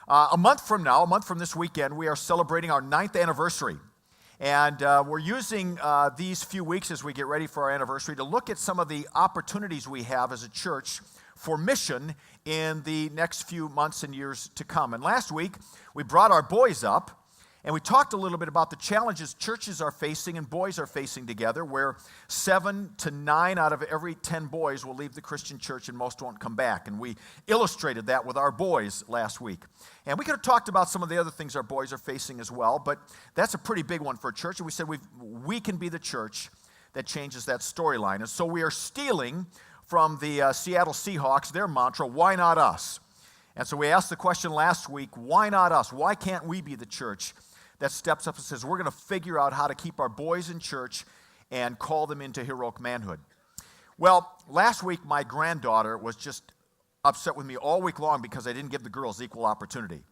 A month from this weekend, we are celebrating our 9th anniversary. And we're using these few weeks as we get ready for our anniversary to look at some of the opportunities we have as a church for mission in the next few months and years to come. And last week, we brought our boys up, and we talked a little bit about the challenges churches are facing and boys are facing together, where 7 to 9 out of every 10 boys will leave the Christian church and most won't come back. And we illustrated that with our boys last week. And we could have talked about some of the other things our boys are facing as well, but that's a pretty big one for a church. And we said we can be the church that changes that storyline. And so we are stealing from the Seattle Seahawks their mantra, why not us? And so we asked the question last week, why not us? Why can't we be the church that steps up and says, we're going to figure out how to keep our boys in church and call them into heroic manhood? Well, last week, my granddaughter was just upset with me all week long because I didn't give the girls equal opportunity.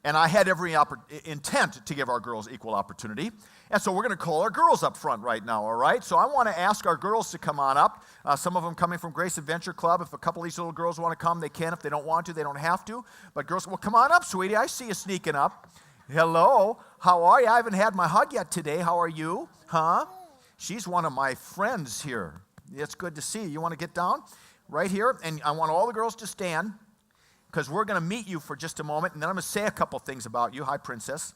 And I had every intent to give our girls equal opportunity. And so we're going to call our girls up front right now, all right? So I want to ask our girls to come on up. Some of them coming from Grace Adventure Club. If a couple of these little girls want to come, they can. If they don't want to, they don't have to. But girls, well, come on up, sweetie. I see you sneaking up. Hello, how are you? I haven't had my hug yet today. How are you? Huh? She's one of my friends here. It's good to see you. You want to get down right here? And I want all the girls to stand because we're going to meet you for just a moment. And then I'm going to say a couple things about you. Hi, Princess.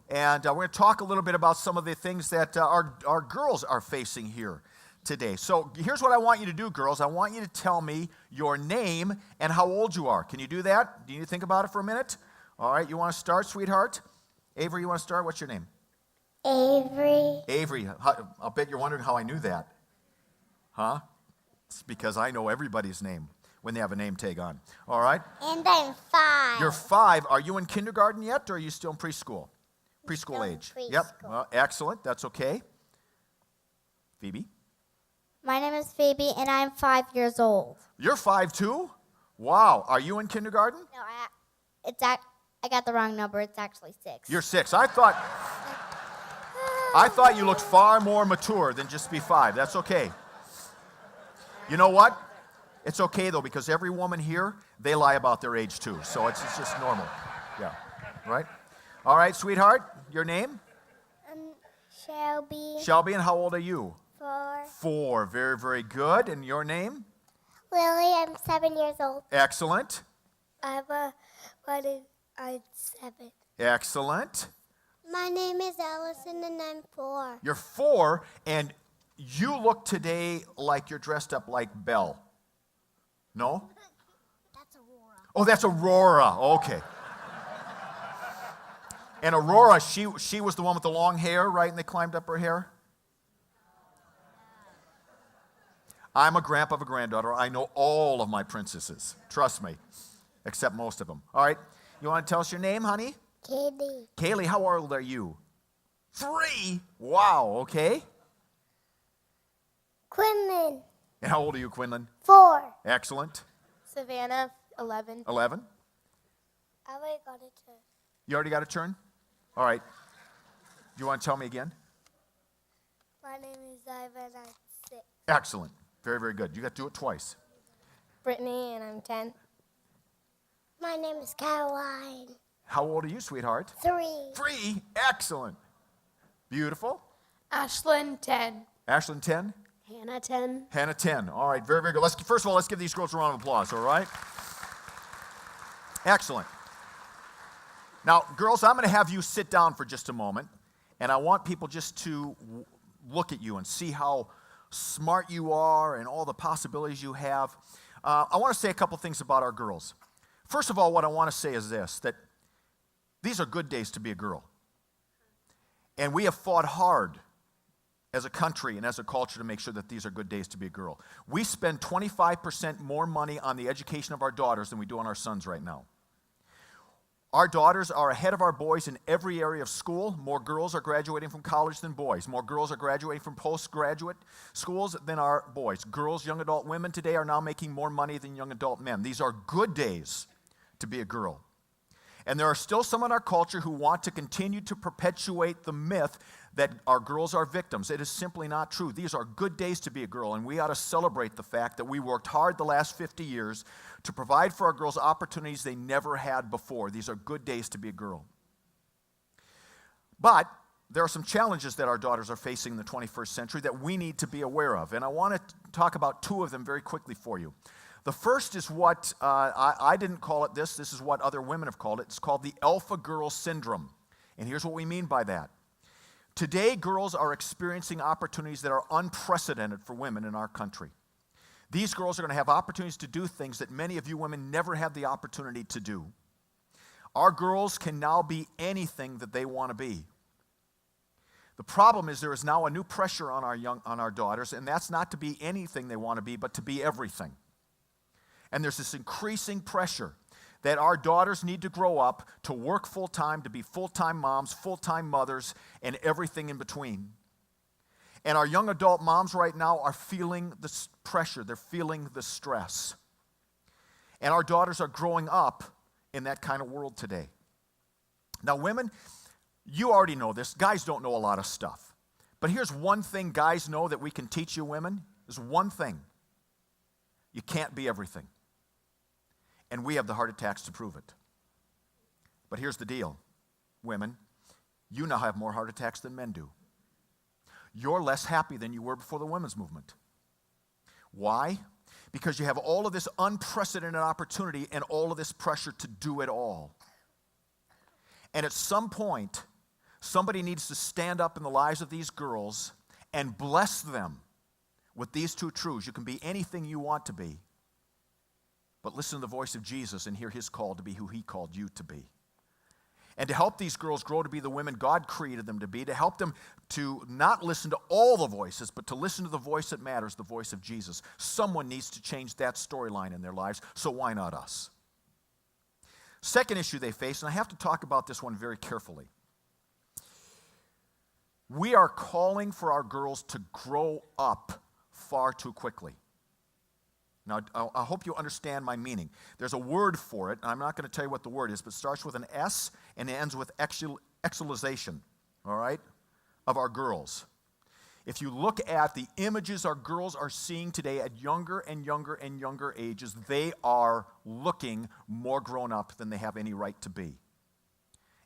And we're going to talk a little bit about some of the things that our girls are facing here today. So here's what I want you to do, girls. I want you to tell me your name and how old you are. Can you do that? Do you think about it for a minute? All right, you want to start, sweetheart? Avery, you want to start? What's your name? Avery. Avery. I'll bet you're wondering how I knew that. Huh? It's because I know everybody's name when they have a name tag on. All right? And I'm 5. You're 5. Are you in kindergarten yet, or are you still in preschool? Preschool age. Preschool. Yep. Well, excellent. That's okay. Phoebe? My name is Phoebe, and I'm 5 years old. You're 5 too? Wow. Are you in kindergarten? No, I got the wrong number. It's actually 6. You're 6. I thought you looked far more mature than just be 5. That's okay. You know what? It's okay, though, because every woman here, they lie about their age, too. So it's just normal. Yeah. Right? All right, sweetheart, your name? Shelby. Shelby, and how old are you? 4. 4. Very, very good. And your name? Lily, I'm 7 years old. Excellent. I'm 7. Excellent. My name is Allison, and I'm 4. You're 4, and you look today like you're dressed up like Belle. No? That's Aurora. Oh, that's Aurora. Okay. And Aurora, she was the one with the long hair, right? And they climbed up her hair? I'm a grandpa of a granddaughter. I know all of my princesses. Trust me. Except most of them. All right. You want to tell us your name, honey? Kaylee. Kaylee, how old are you? 3. Wow, okay. Quinlan. And how old are you, Quinlan? 4. Excellent. Savannah, 11. 11. I already got a turn. You already got a turn? All right. You want to tell me again? My name is Ivan, I'm 6. Excellent. Very, very good. You got to do it twice. Brittany, and I'm 10. My name is Caroline. How old are you, sweetheart? 3. 3. Excellent. Beautiful. Ashlyn, 10. Ashlyn, 10. Hannah, 10. Hannah, 10. All right, very, very good. First of all, let's give these girls a round of applause, all right? Excellent. Now, girls, I'm going to have you sit down for just a moment, and I want people just to look at you and see how smart you are and all the possibilities you have. I want to say a couple things about our girls. First of all, what I want to say is this, that these are good days to be a girl. And we have fought hard as a country and as a culture to make sure that these are good days to be a girl. We spend 25% more money on the education of our daughters than we do on our sons right now. Our daughters are ahead of our boys in every area of school. More girls are graduating from college than boys. More girls are graduating from postgraduate schools than our boys. Girls, young adult women today are now making more money than young adult men. These are good days to be a girl. And there are still some in our culture who want to continue to perpetuate the myth that our girls are victims. It is simply not true. These are good days to be a girl, and we ought to celebrate the fact that we worked hard the last 50 years to provide for our girls opportunities they never had before. These are good days to be a girl. But there are some challenges that our daughters are facing in the 21st century that we need to be aware of, and I want to talk about two of them very quickly for you. The first is what, I didn't call it this is what other women have called it. It's called the alpha girl syndrome, and here's what we mean by that. Today, girls are experiencing opportunities that are unprecedented for women in our country. These girls are going to have opportunities to do things that many of you women never had the opportunity to do. Our girls can now be anything that they want to be. The problem is there is now a new pressure on our daughters, and that's not to be anything they want to be, but to be everything. And there's this increasing pressure that our daughters need to grow up to work full-time, to be full-time moms, full-time mothers, and everything in between. And our young adult moms right now are feeling this pressure. They're feeling the stress. And our daughters are growing up in that kind of world today. Now, women, you already know this. Guys don't know a lot of stuff. But here's one thing guys know that we can teach you women. There's one thing. You can't be everything. And we have the heart attacks to prove it. But here's the deal, women. You now have more heart attacks than men do. You're less happy than you were before the women's movement. Why? Because you have all of this unprecedented opportunity and all of this pressure to do it all. And at some point, somebody needs to stand up in the lives of these girls and bless them with these two truths. You can be anything you want to be, but listen to the voice of Jesus and hear his call to be who he called you to be. And to help these girls grow to be the women God created them to be, to help them to not listen to all the voices, but to listen to the voice that matters, the voice of Jesus. Someone needs to change that storyline in their lives, so why not us? Second issue they face, and I have to talk about this one very carefully. We are calling for our girls to grow up far too quickly. Now, I hope you understand my meaning. There's a word for it, and I'm not going to tell you what the word is, but it starts with an S and it ends with externalization, all right, of our girls. If you look at the images our girls are seeing today at younger and younger and younger ages, they are looking more grown up than they have any right to be.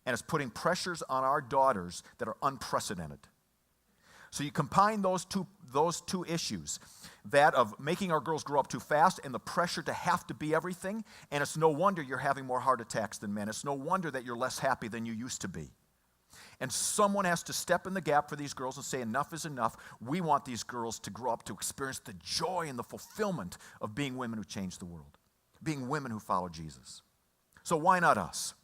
And it's putting pressures on our daughters that are unprecedented. So you combine those two issues, that of making our girls grow up too fast and the pressure to have to be everything, and it's no wonder you're having more heart attacks than men. It's no wonder that you're less happy than you used to be. And someone has to step in the gap for these girls and say, enough is enough. We want these girls to grow up to experience the joy and the fulfillment of being women who change the world, being women who follow Jesus. So why not us?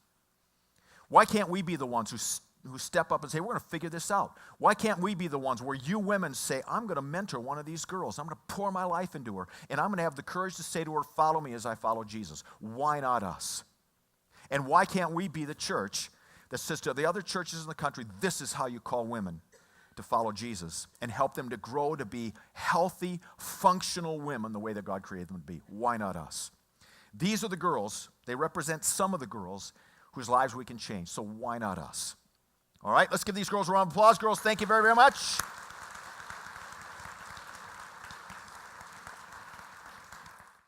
Why can't we be the ones who step up and say, we're going to figure this out? Why can't we be the ones where you women say, I'm going to mentor one of these girls. I'm going to pour my life into her. And I'm going to have the courage to say to her, follow me as I follow Jesus. Why not us? And why can't we be the church that says to the other churches in the country, this is how you call women to follow Jesus and help them to grow to be healthy, functional women the way that God created them to be? Why not us? These are the girls. They represent some of the girls whose lives we can change. So why not us? All right, let's give these girls a round of applause. Girls, thank you very, very much.